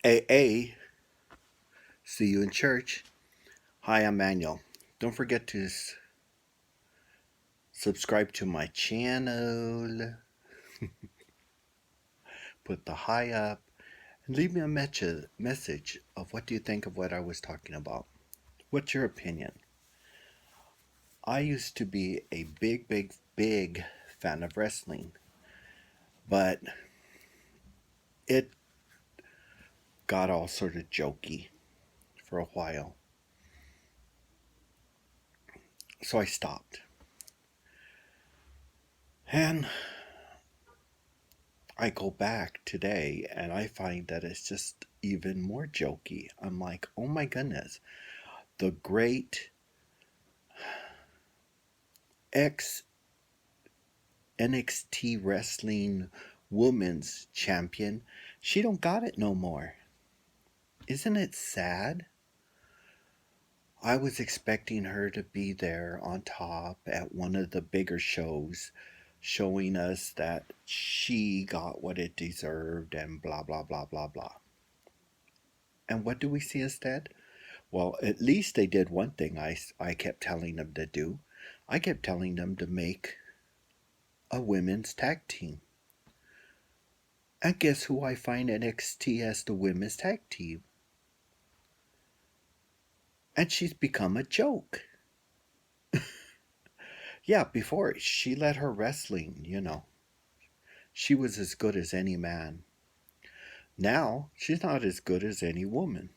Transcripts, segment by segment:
AA, see you in church. Hi, I'm Manuel. Don't forget to subscribe to my channel, put the hi up, and leave me a message of what do you think of what I was talking about. What's your opinion? I used to be a big fan of wrestling, but it got all sort of jokey for a while, so I stopped. And I go back today and I find that it's just even more jokey. I'm like, oh my goodness, the great ex NXT wrestling women's champion, she don't got it no more. Isn't it sad? I was expecting her to be there on top at one of the bigger shows, showing us that she got what it deserved and blah blah blah blah blah. And what do we see instead? Well, at least they did one thing I kept telling them to do. I kept telling them to make a women's tag team. And guess who I find NXT as the women's tag team? And she's become a joke. Yeah, before she let her wrestling. She was as good as any man. Now, she's not as good as any woman.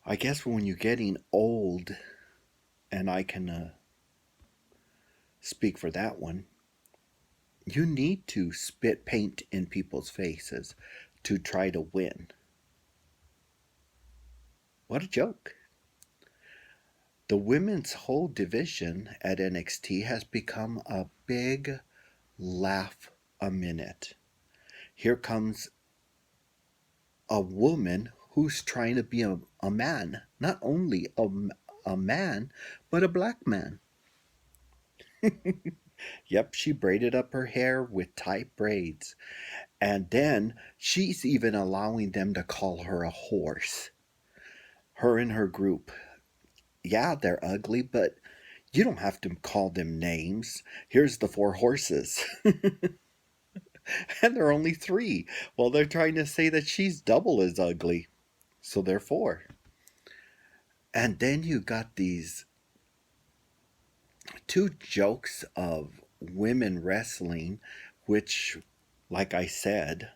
I guess when you're getting old, and I can speak for that one, you need to spit paint in people's faces to try to win. What a joke. The women's whole division at NXT has become a big laugh a minute. Here comes a woman who's trying to be a man, not only a man, but a black man. Yep, she braided up her hair with tight braids. And then she's even allowing them to call her a horse. Her and her group. Yeah, they're ugly, but you don't have to call them names. Here's the four horses. And there are only three. Well, they're trying to say that she's double as ugly. So they're four. And then you got these two jokes of women wrestling, which, like I said,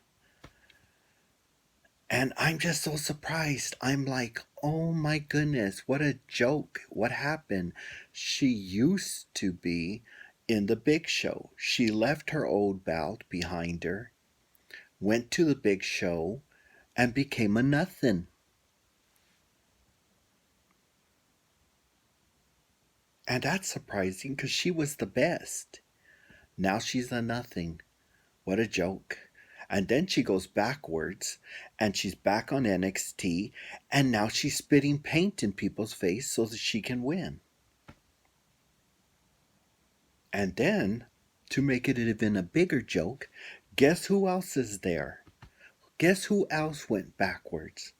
and I'm just so surprised. I'm like, oh my goodness, what a joke. What happened? She used to be in the big show. She left her old belt behind her, went to the big show, and became a nothing. And that's surprising because she was the best. Now she's a nothing. What a joke. And then she goes backwards and she's back on NXT and now she's spitting paint in people's face so that she can win. And then, to make it even a bigger joke, guess who else is there? Guess who else went backwards?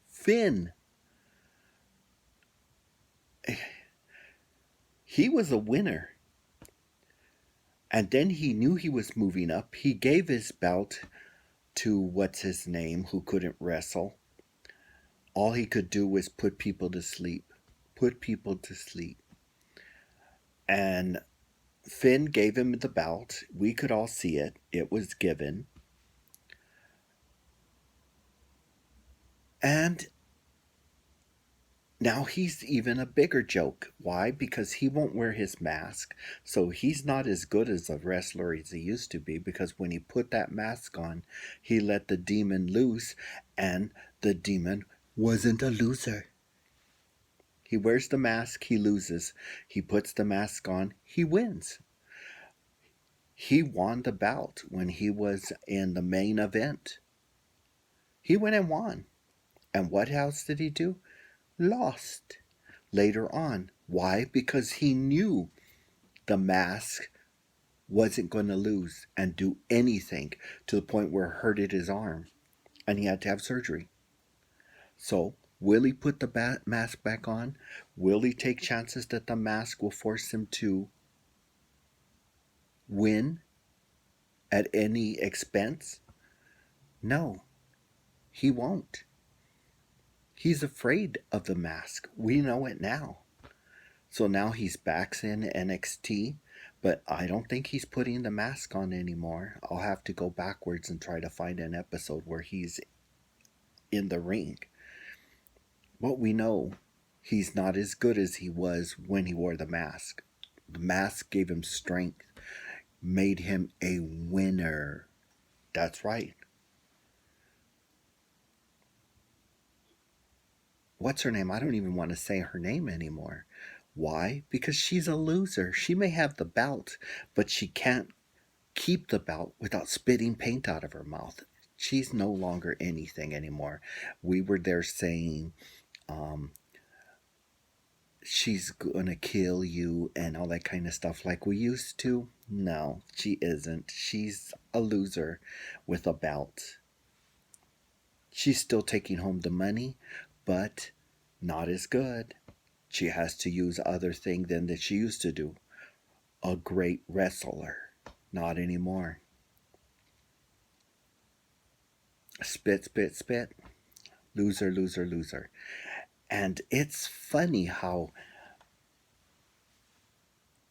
Finn. He was a winner. And then he knew he was moving up. He gave his belt to what's his name, who couldn't wrestle. All he could do was put people to sleep. Put people to sleep. And Finn gave him the belt. We could all see it. It was given. And now he's even a bigger joke. Why? Because he won't wear his mask. So he's not as good as a wrestler as he used to be because when he put that mask on, he let the demon loose and the demon wasn't a loser. He wears the mask, he loses. He puts the mask on, he wins. He won the bout when he was in the main event. He went and won. And what else did he do? Lost later on. Why? Because he knew the mask wasn't going to lose and do anything to the point where it hurted his arm. and he had to have surgery. So, will he put the mask back on? Will he take chances that the mask will force him to win at any expense? No, he won't. He's afraid of the mask. We know it now. So now he's back in NXT, but I don't think he's putting the mask on anymore. I'll have to go backwards and try to find an episode where he's in the ring. What we know, he's not as good as he was when he wore the mask. The mask gave him strength, made him a winner. That's right. What's her name? I don't even want to say her name anymore. Why? Because she's a loser. She may have the belt, but she can't keep the belt without spitting paint out of her mouth. She's no longer anything anymore. We were there saying, um, she's gonna kill you and all that kind of stuff like we used to. No, she isn't. She's a loser with a belt. She's still taking home the money, but not as good. She has to use other thing than that she used to do. A great wrestler. Not anymore. Spit, spit, spit. Loser, loser, loser. And it's funny how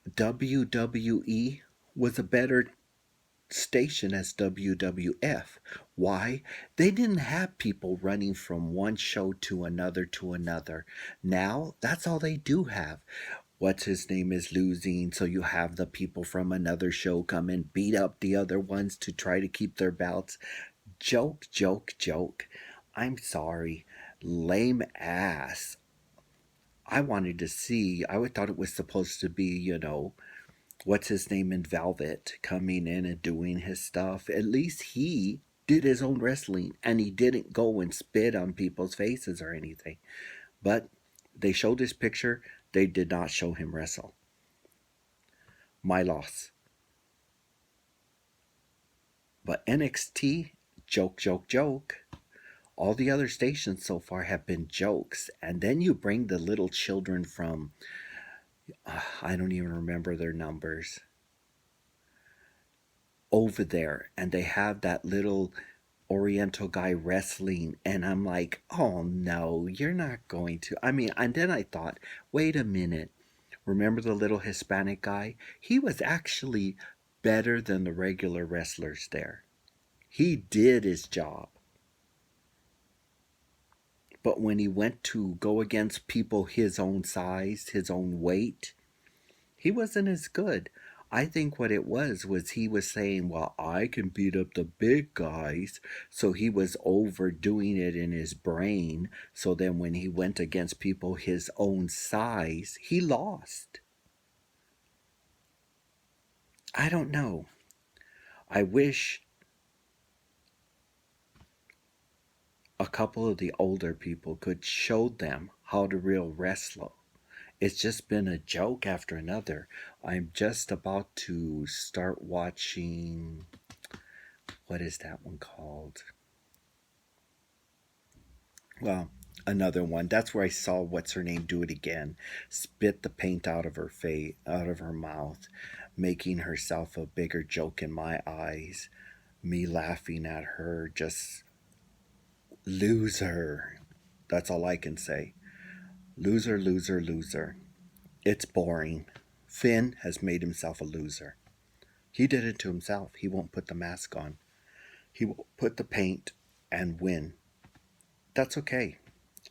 WWE was a better station as WWF. Why? They didn't have people running from one show to another to another. Now, that's all they do have. What's his name is losing, so you have the people from another show come and beat up the other ones to try to keep their belts. Joke, joke, joke. I'm sorry. Lame ass. I wanted to see, I thought it was supposed to be, what's his name in Velvet coming in and doing his stuff. At least he did his own wrestling and he didn't go and spit on people's faces or anything. But they showed his picture, they did not show him wrestle. My loss. But NXT, joke, joke, joke. All the other stations so far have been jokes. And then you bring the little children from, I don't even remember their numbers, over there. And they have that little Oriental guy wrestling. And I'm like, oh no, you're not going to. I mean, and then I thought, wait a minute. Remember the little Hispanic guy? He was actually better than the regular wrestlers there. He did his job. But when he went to go against people his own size, his own weight, he wasn't as good. I think what it was he was saying, well, I can beat up the big guys. So he was overdoing it in his brain. So then when he went against people his own size, he lost. I don't know. I wish a couple of the older people could show them how to real wrestle. It's just been a joke after another. I'm just about to start watching, what is that one called? Well, another one. That's where I saw what's her name do it again. Spit the paint out of her face, out of her mouth, making herself a bigger joke in my eyes. Me laughing at her, just loser. That's all I can say. Loser, loser, loser. It's boring. Finn has made himself a loser. He did it to himself. He won't put the mask on. He will put the paint and win. That's okay.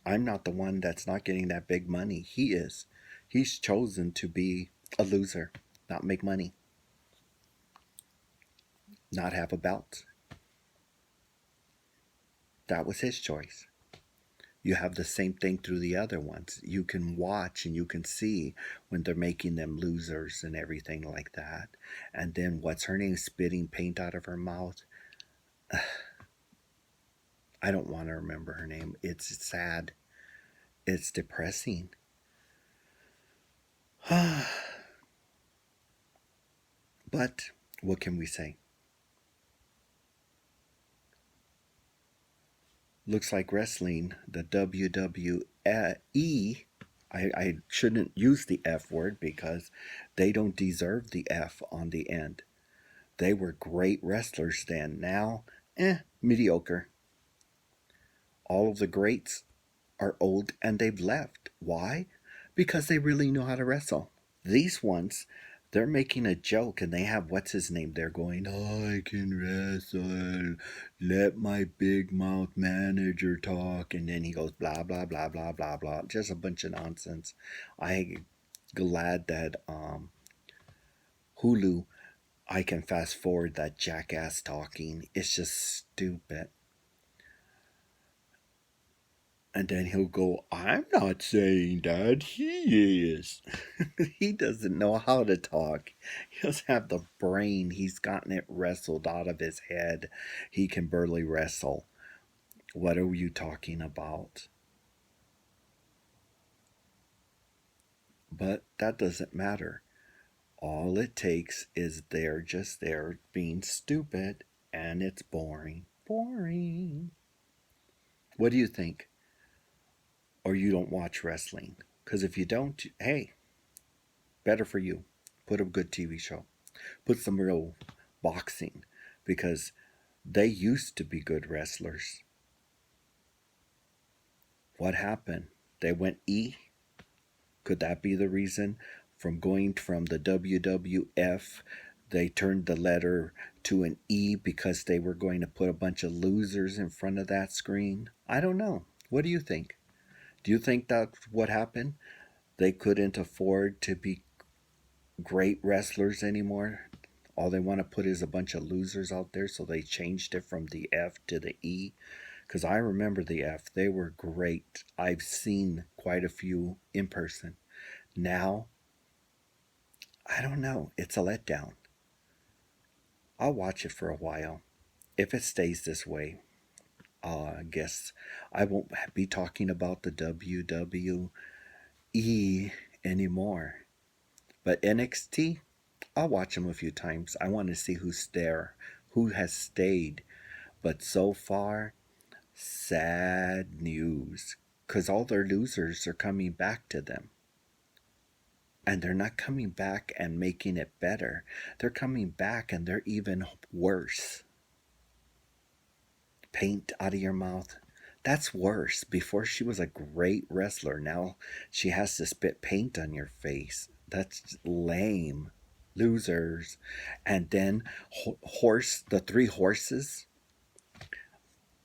I'm not the one that's not getting that big money. He is. He's chosen to be a loser, not make money, not have a belt. That was his choice. You have the same thing through the other ones. You can watch and you can see when they're making them losers and everything like that. And then what's her name spitting paint out of her mouth? I don't want to remember her name. It's sad. It's depressing. But what can we say? Looks like wrestling, the WWE. I shouldn't use the F word because they don't deserve the F on the end. They were great wrestlers then. Now, mediocre. All of the greats are old and they've left. Why? Because they really know how to wrestle. These ones, they're making a joke and they have what's his name there going, I can wrestle. Let my big mouth manager talk. And then he goes, blah, blah, blah, blah, blah, blah. Just a bunch of nonsense. I'm glad that Hulu, I can fast forward that jackass talking. It's just stupid. And then he'll go, I'm not saying that. He is. He doesn't know how to talk. He doesn't have the brain. He's gotten it wrestled out of his head. He can barely wrestle. What are you talking about? But that doesn't matter. All it takes is they're just there being stupid and it's boring. Boring. What do you think? Or you don't watch wrestling? Because if you don't, hey, better for you. Put a good TV show. Put some real boxing because they used to be good wrestlers. What happened? They went E. Could that be the reason? From going from the WWF, they turned the letter to an E because they were going to put a bunch of losers in front of that screen? I don't know. What do you think? Do you think that's what happened? They couldn't afford to be great wrestlers anymore. All they want to put is a bunch of losers out there, so they changed it from the F to the E. Because I remember the F, they were great. I've seen quite a few in person. Now, I don't know. It's a letdown. I'll watch it for a while. If it stays this way, I guess I won't be talking about the WWE anymore. But NXT, I'll watch them a few times. I want to see who's there, who has stayed. But so far, sad news. Because all their losers are coming back to them. And they're not coming back and making it better. They're coming back and they're even worse. Paint out of your mouth. That's worse. Before she was a great wrestler. Now she has to spit paint on your face. That's lame. Losers. And then the three horses.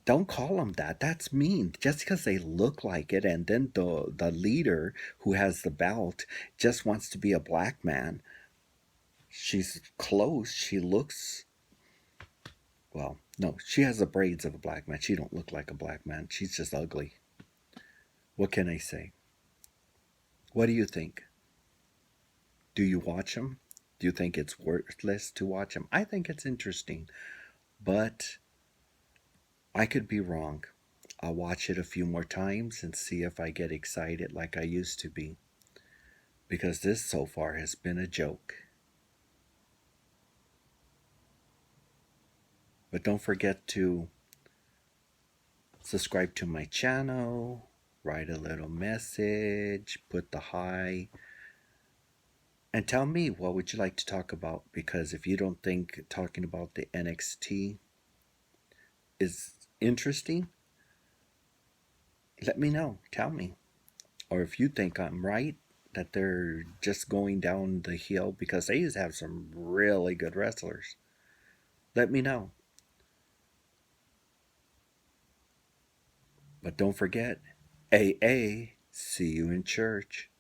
Don't call them that. That's mean. Just because they look like it, and then the leader who has the belt just wants to be a black man. She's close. She looks, well, no, she has the braids of a black man. She don't look like a black man. She's just ugly. What can I say? What do you think? Do you watch them? Do you think it's worthless to watch them? I think it's interesting, but I could be wrong. I'll watch it a few more times and see if I get excited like I used to be. Because this so far has been a joke. But don't forget to subscribe to my channel, write a little message, put the hi, and tell me what would you like to talk about. Because if you don't think talking about the NXT is interesting, let me know. Tell me. Or if you think I'm right, that they're just going down the hill, because they used to have some really good wrestlers. Let me know. But don't forget, AA, see you in church.